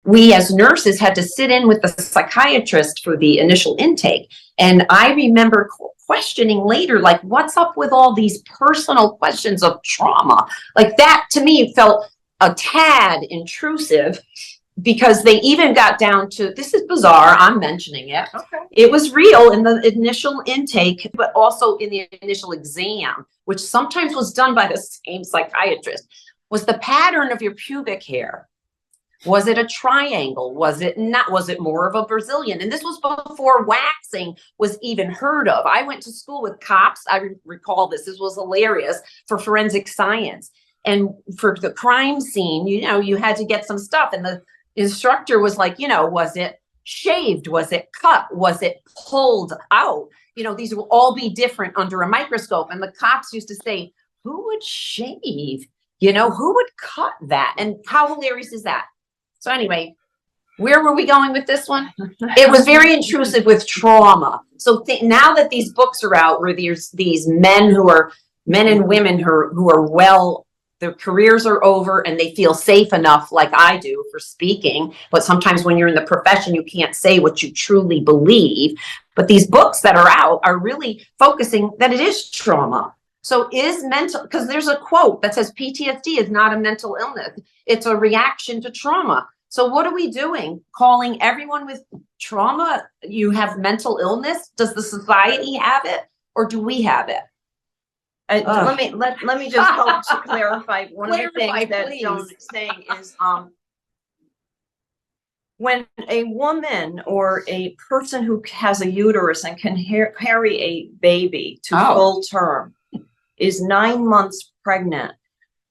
we as nurses had to sit in with the psychiatrist for the initial intake. And I remember questioning later, like, what's up with all these personal questions of trauma? Like, that to me felt a tad intrusive, because they even got down to, this is bizarre, I'm mentioning it. Okay. It was real in the initial intake, but also in the initial exam, which sometimes was done by the same psychiatrist, was the pattern of your pubic hair. Was it a triangle? Was it not? Was it more of a Brazilian? And this was before waxing was even heard of. I went to school with cops. I recall this. This was hilarious for forensic science. And for the crime scene, you know, you had to get some stuff. And the instructor was like, you know, was it shaved? Was it cut? Was it pulled out? You know, these will all be different under a microscope. And the cops used to say, who would shave? You know, who would cut that? And how hilarious is that? So anyway, where were we going with this one? It was very intrusive with trauma. So now that these books are out, where there's these men and women who are well, their careers are over and they feel safe enough, like I do, for speaking. But sometimes when you're in the profession, you can't say what you truly believe. But these books that are out are really focusing that it is trauma. So is mental, because there's a quote that says PTSD is not a mental illness. It's a reaction to trauma. So what are we doing? Calling everyone with trauma, you have mental illness? Does the society have it, or do we have it? Let me just help to clarify one of the things that Joan is saying is, when a woman or a person who has a uterus and can carry a baby to full term is 9 months pregnant,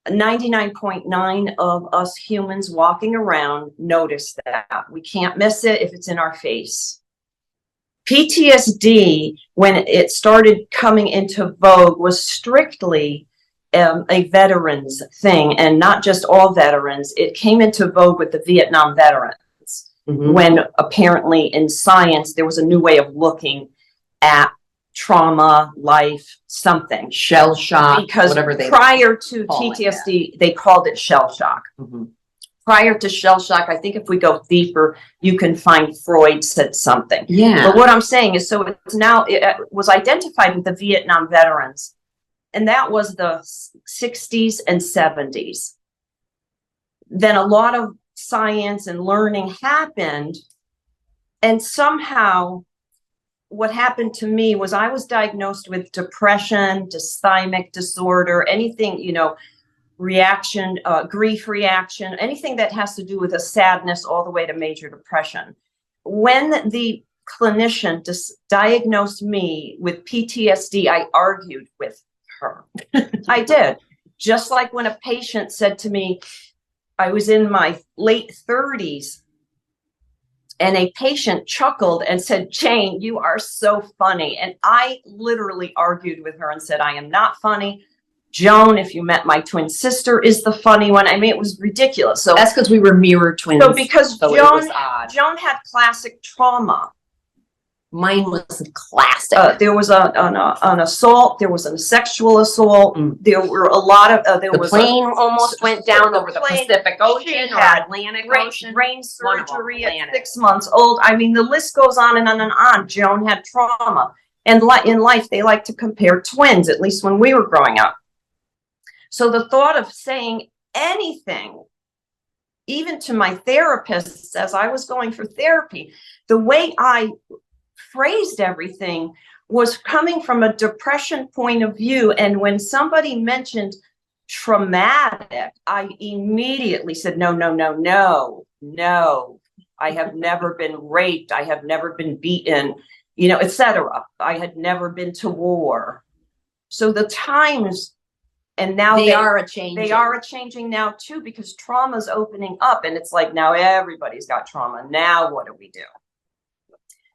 99.9 of us humans walking around notice that. We can't miss it if it's in our face. PTSD, when it started coming into vogue, was strictly a veterans thing, and not just all veterans. It came into vogue with the Vietnam veterans, when apparently in science there was a new way of looking at trauma, life, something. Shell shock, because whatever they prior to PTSD, they called it shell shock. Prior to shell shock, I think if we go deeper, you can find Freud said something. Yeah. But what I'm saying is, so it's now, it was identified with the Vietnam veterans, and that was the 60s and 70s. Then a lot of science and learning happened, and somehow what happened to me was I was diagnosed with depression, dysthymic disorder, anything, you know, reaction, grief reaction, anything that has to do with a sadness, all the way to major depression. When the clinician diagnosed me with PTSD, I argued with her. I did. Just like when a patient said to me, I was in my late 30s, and a patient chuckled and said, Jane, you are so funny. And I literally argued with her and said, I am not funny. Joan, if you met my twin sister, is the funny one. I mean, it was ridiculous. So that's because we were mirror twins. So because Joan had classic trauma. Mine was classic. There was an assault. There was a sexual assault. There were a lot of, there was plane almost went down over the Pacific Ocean or Atlantic Ocean. Brain surgery at 6 months old. I mean, the list goes on and on and on. Joan had trauma. And in life, they like to compare twins, at least when we were growing up. So the thought of saying anything, even to my therapist, as I was going for therapy, the way I phrased everything was coming from a depression point of view. And when somebody mentioned traumatic, I immediately said, no, no, no, no, no. I have never been raped. I have never been beaten, you know, etc. I had never been to war. So the times, and now they are a changing. They are a changing now too, because trauma is opening up, and it's like now everybody's got trauma. Now what do we do?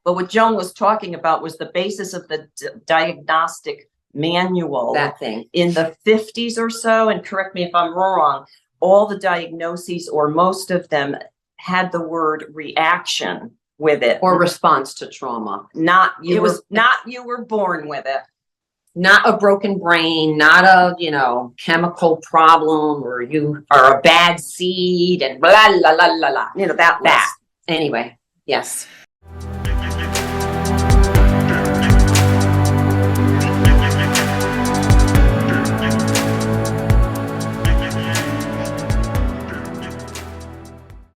But what Joan was talking about was the basis of the diagnostic manual. That thing in the 50s or so, and correct me if I'm wrong. All the diagnoses, or most of them, had the word reaction with it, or response to trauma. Not you. It was not you were born with it. not a broken brain, not a, you know, chemical problem, or you are a bad seed and blah, la, la, la, la. You know, that That, anyway, yes.